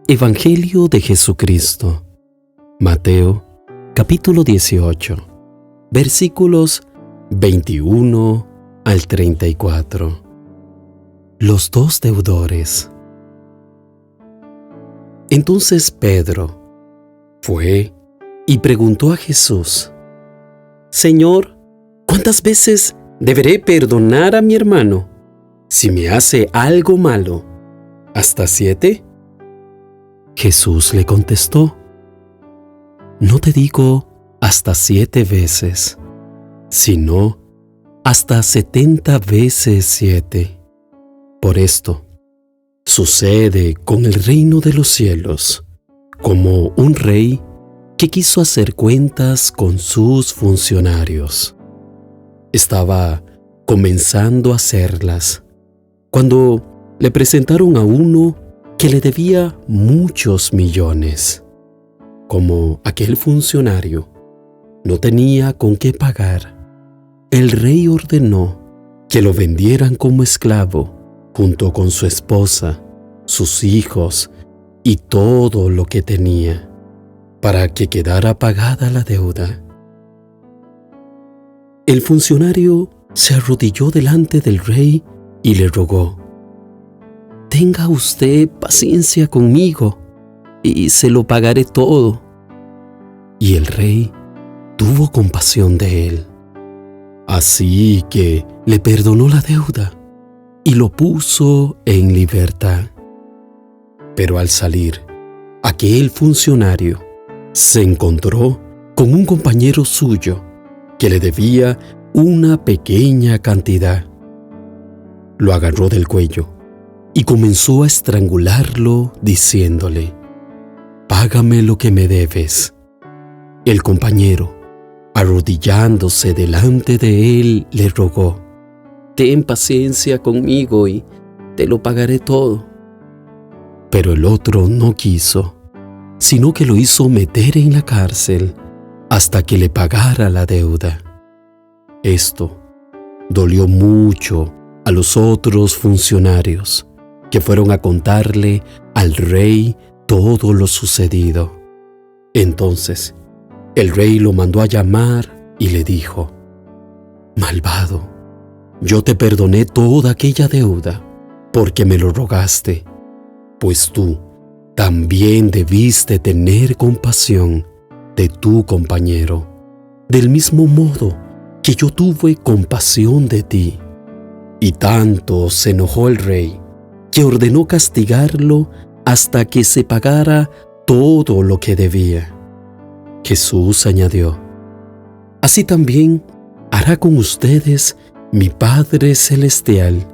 Evangelio de Jesucristo, Mateo, capítulo 18, versículos 21 al 34. Los dos deudores. Entonces Pedro fue y preguntó a Jesús: Señor, ¿cuántas veces deberé perdonar a mi hermano si me hace algo malo? ¿Hasta 7? Jesús le contestó: No te digo hasta 7 veces, sino hasta 70 veces 7. Por esto, sucede con el reino de los cielos, como un rey que quiso hacer cuentas con sus funcionarios. Estaba comenzando a hacerlas, cuando le presentaron a uno que le debía muchos millones. Como aquel funcionario no tenía con qué pagar, el rey ordenó que lo vendieran como esclavo junto con su esposa, sus hijos y todo lo que tenía, para que quedara pagada la deuda. El funcionario se arrodilló delante del rey y le rogó: Tenga usted paciencia conmigo y se lo pagaré todo. Y el rey tuvo compasión de él. Así que le perdonó la deuda y lo puso en libertad. Pero al salir, aquel funcionario se encontró con un compañero suyo que le debía una pequeña cantidad. Lo agarró del cuello y comenzó a estrangularlo diciéndole: Págame lo que me debes. El compañero, arrodillándose delante de él, le rogó: Ten paciencia conmigo y te lo pagaré todo. Pero el otro no quiso, sino que lo hizo meter en la cárcel hasta que le pagara la deuda. Esto dolió mucho a los otros funcionarios, que fueron a contarle al rey todo lo sucedido. Entonces el rey lo mandó a llamar y le dijo: Malvado, yo te perdoné toda aquella deuda porque me lo rogaste, pues tú también debiste tener compasión de tu compañero, del mismo modo que yo tuve compasión de ti. Y tanto se enojó el rey que ordenó castigarlo hasta que se pagara todo lo que debía. Jesús añadió: Así también hará con ustedes mi Padre Celestial,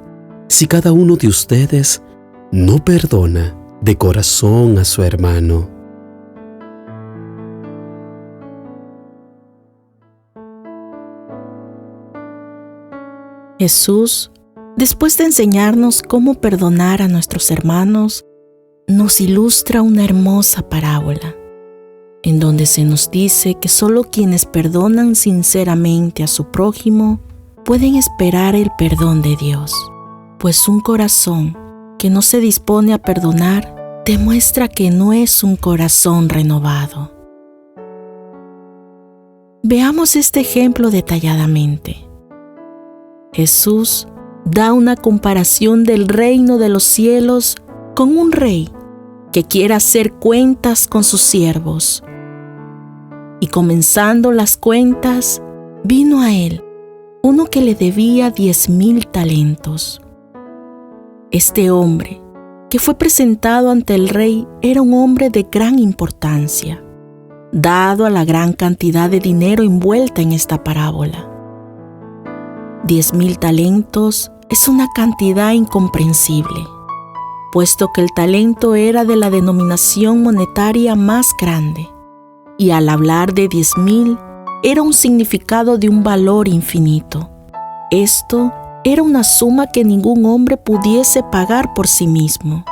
si cada uno de ustedes no perdona de corazón a su hermano. Jesús, después de enseñarnos cómo perdonar a nuestros hermanos, nos ilustra una hermosa parábola, en donde se nos dice que solo quienes perdonan sinceramente a su prójimo pueden esperar el perdón de Dios, pues un corazón que no se dispone a perdonar demuestra que no es un corazón renovado. Veamos este ejemplo detalladamente. Jesús da una comparación del reino de los cielos con un rey que quiere hacer cuentas con sus siervos. Y comenzando las cuentas, vino a él uno que le debía 10,000 talentos. Este hombre, que fue presentado ante el rey, era un hombre de gran importancia, dado a la gran cantidad de dinero envuelta en esta parábola. 10,000 talentos es una cantidad incomprensible, puesto que el talento era de la denominación monetaria más grande, y al hablar de 10,000 era un significado de un valor infinito. Esto era una suma que ningún hombre pudiese pagar por sí mismo.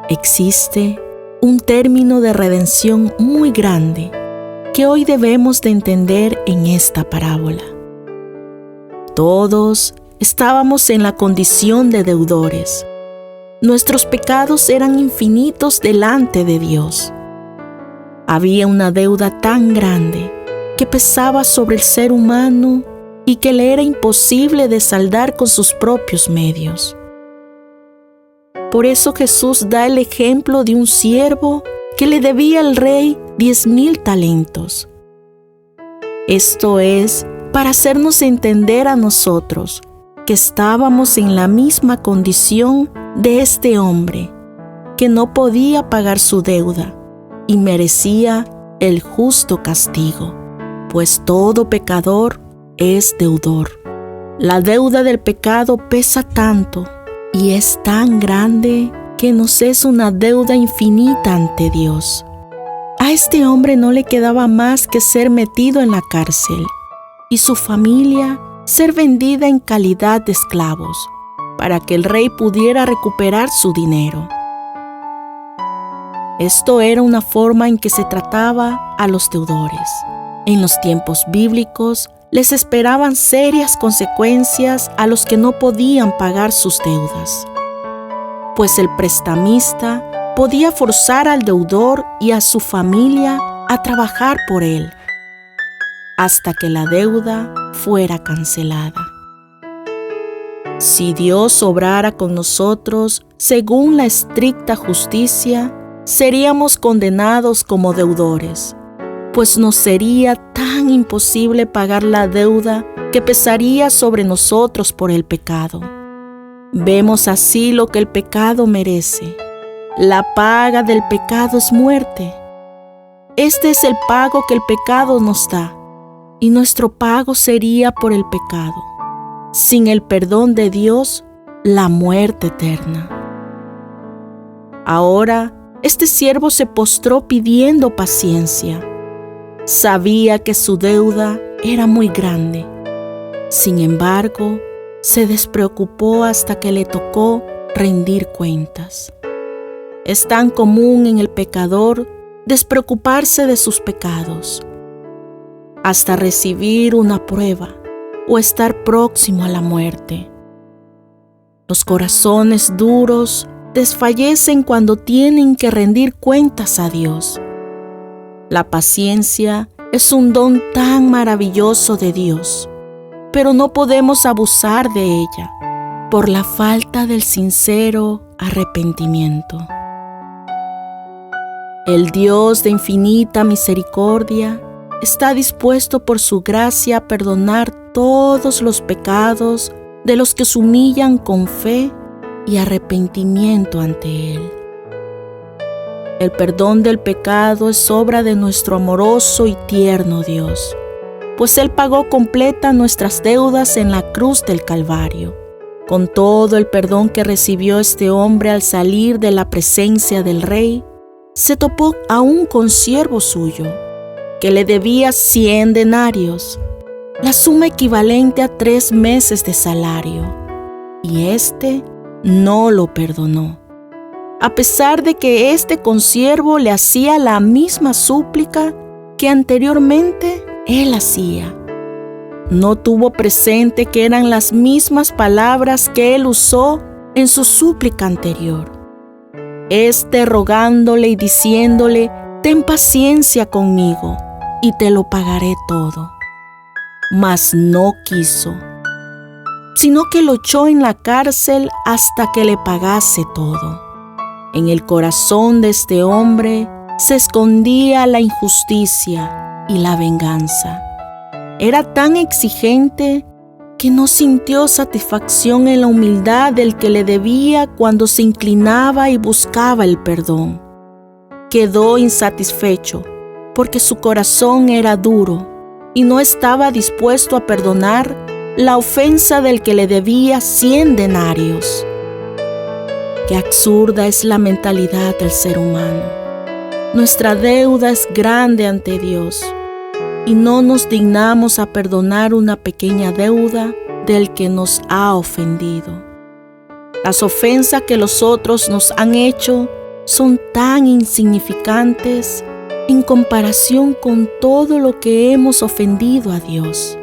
Existe un término de redención muy grande que hoy debemos de entender en esta parábola. Todos estábamos en la condición de deudores, Nuestros pecados eran infinitos delante de Dios. Había una deuda tan grande que pesaba sobre el ser humano y que le era imposible de saldar con sus propios medios. Por eso Jesús da el ejemplo de un siervo que le debía al rey 10,000 talentos. Esto es para hacernos entender a nosotros que estábamos en la misma condición de este hombre, que no podía pagar su deuda y merecía el justo castigo, pues todo pecador es deudor. La deuda del pecado pesa tanto y es tan grande que nos es una deuda infinita ante Dios. A este hombre no le quedaba más que ser metido en la cárcel y su familia ser vendida en calidad de esclavos para que el rey pudiera recuperar su dinero. Esto era una forma en que se trataba a los deudores. En los tiempos bíblicos les esperaban serias consecuencias a los que no podían pagar sus deudas, pues el prestamista podía forzar al deudor y a su familia a trabajar por él hasta que la deuda fuera cancelada. Si Dios obrara con nosotros según la estricta justicia, seríamos condenados como deudores, pues nos sería tan imposible pagar la deuda que pesaría sobre nosotros por el pecado. Vemos así lo que el pecado merece. La paga del pecado es muerte. Este es el pago que el pecado nos da, y nuestro pago sería por el pecado. Sin el perdón de Dios, la muerte eterna. Ahora, este siervo se postró pidiendo paciencia. Sabía que su deuda era muy grande. Sin embargo, se despreocupó hasta que le tocó rendir cuentas. Es tan común en el pecador despreocuparse de sus pecados, hasta recibir una prueba o estar próximo a la muerte. Los corazones duros desfallecen cuando tienen que rendir cuentas a Dios. La paciencia es un don tan maravilloso de Dios, pero no podemos abusar de ella por la falta del sincero arrepentimiento. El Dios de infinita misericordia está dispuesto por su gracia a perdonar todos los pecados de los que se humillan con fe y arrepentimiento ante Él. El perdón del pecado es obra de nuestro amoroso y tierno Dios, pues Él pagó completa nuestras deudas en la cruz del Calvario. Con todo el perdón que recibió este hombre al salir de la presencia del Rey, se topó a un consiervo suyo, que le debía 100 denarios, la suma equivalente a 3 meses de salario, y éste no lo perdonó, a pesar de que este consiervo le hacía la misma súplica que anteriormente él hacía. No tuvo presente que eran las mismas palabras que él usó en su súplica anterior. Rogándole y diciéndole: ten paciencia conmigo y te lo pagaré todo. Mas no quiso, sino que lo echó en la cárcel hasta que le pagase todo. En el corazón de este hombre se escondía la injusticia y la venganza. Era tan exigente que no sintió satisfacción en la humildad del que le debía cuando se inclinaba y buscaba el perdón. Quedó insatisfecho porque su corazón era duro y no estaba dispuesto a perdonar la ofensa del que le debía 100 denarios. Qué absurda es la mentalidad del ser humano. Nuestra deuda es grande ante Dios y no nos dignamos a perdonar una pequeña deuda del que nos ha ofendido. Las ofensas que los otros nos han hecho son tan insignificantes en comparación con todo lo que hemos ofendido a Dios.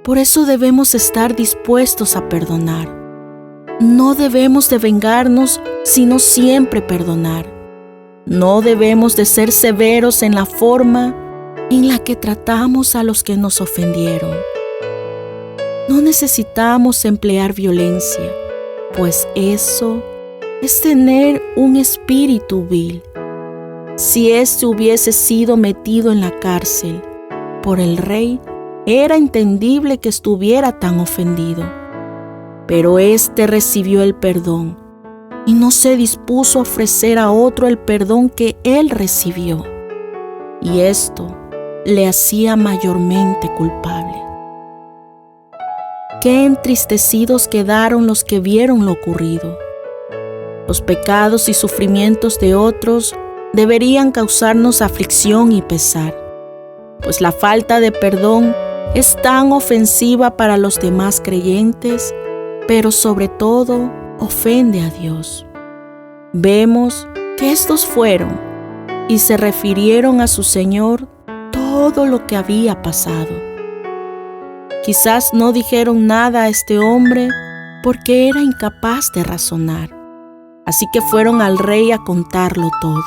Por eso debemos estar dispuestos a perdonar. no debemos de vengarnos, sino siempre perdonar. No debemos de ser severos en la forma en la que tratamos a los que nos ofendieron. No necesitamos emplear violencia, pues eso es tener un espíritu vil. Si éste hubiese sido metido en la cárcel por el rey, era entendible que estuviera tan ofendido. Pero éste recibió el perdón y no se dispuso a ofrecer a otro el perdón que él recibió. Y esto le hacía mayormente culpable. Qué entristecidos quedaron los que vieron lo ocurrido. Los pecados y sufrimientos de otros deberían causarnos aflicción y pesar, pues la falta de perdón es tan ofensiva para los demás creyentes, pero sobre todo ofende a Dios. Vemos que estos fueron y se refirieron a su Señor todo lo que había pasado. Quizás no dijeron nada a este hombre porque era incapaz de razonar, así que fueron al rey a contarlo todo.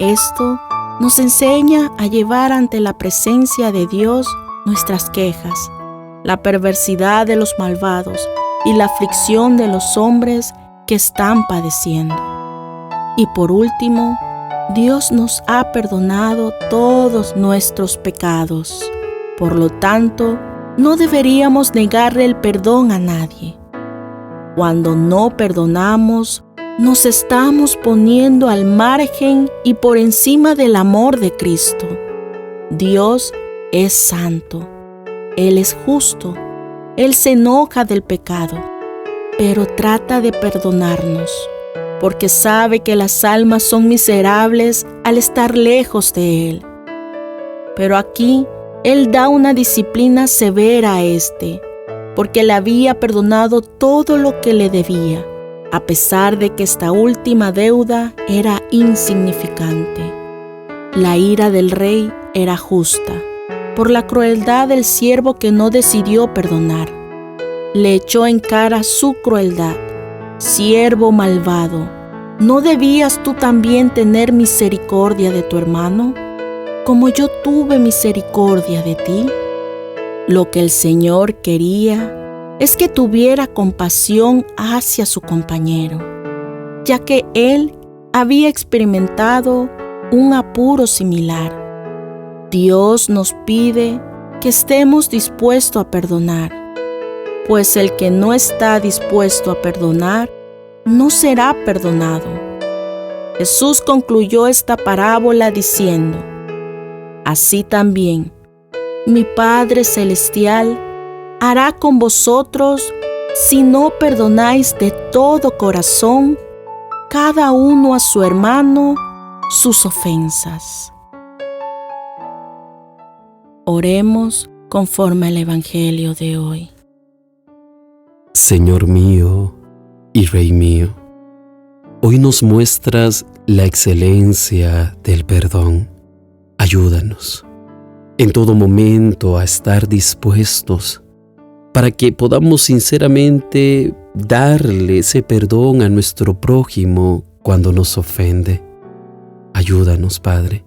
Esto nos enseña a llevar ante la presencia de Dios nuestras quejas, la perversidad de los malvados y la aflicción de los hombres que están padeciendo. Y por último, Dios nos ha perdonado todos nuestros pecados. Por lo tanto, no deberíamos negarle el perdón a nadie. Cuando no perdonamos, nos estamos poniendo al margen y por encima del amor de Cristo. Dios es santo. Él es justo. Él se enoja del pecado, pero trata de perdonarnos, porque sabe que las almas son miserables al estar lejos de Él. Pero aquí, Él da una disciplina severa a este, porque le había perdonado todo lo que le debía, a pesar de que esta última deuda era insignificante. La ira del rey era justa, por la crueldad del siervo que no decidió perdonar. Le echó en cara su crueldad. Siervo malvado, ¿no debías tú también tener misericordia de tu hermano, como yo tuve misericordia de ti? Lo que el Señor quería es que tuviera compasión hacia su compañero, ya que él había experimentado un apuro similar. Dios nos pide que estemos dispuestos a perdonar, pues el que no está dispuesto a perdonar no será perdonado. Jesús concluyó esta parábola diciendo: así también, mi Padre Celestial hará con vosotros si no perdonáis de todo corazón cada uno a su hermano sus ofensas. Oremos conforme al Evangelio de hoy. Señor mío y Rey mío, hoy nos muestras la excelencia del perdón. Ayúdanos en todo momento a estar dispuestos para que podamos sinceramente darle ese perdón a nuestro prójimo cuando nos ofende. Ayúdanos, Padre,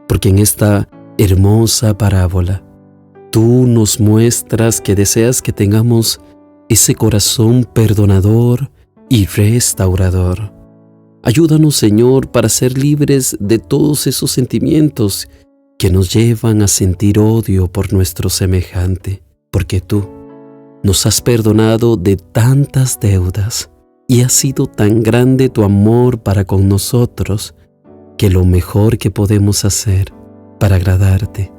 porque en esta hermosa parábola tú nos muestras que deseas que tengamos ese corazón perdonador y restaurador. Ayúdanos, Señor, para ser libres de todos esos sentimientos que nos llevan a sentir odio por nuestro semejante, porque tú nos has perdonado de tantas deudas y ha sido tan grande tu amor para con nosotros que lo mejor que podemos hacer para agradarte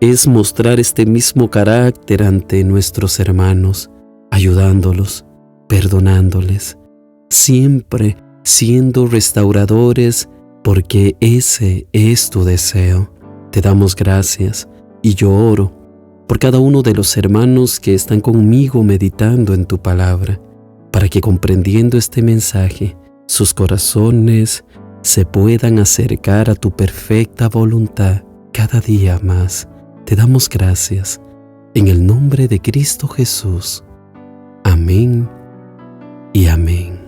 es mostrar este mismo carácter ante nuestros hermanos, ayudándolos, perdonándoles, siempre siendo restauradores, porque ese es tu deseo. Te damos gracias y yo oro por cada uno de los hermanos que están conmigo meditando en tu palabra, para que comprendiendo este mensaje, sus corazones se puedan acercar a tu perfecta voluntad cada día más. Te damos gracias en el nombre de Cristo Jesús. Amén y amén.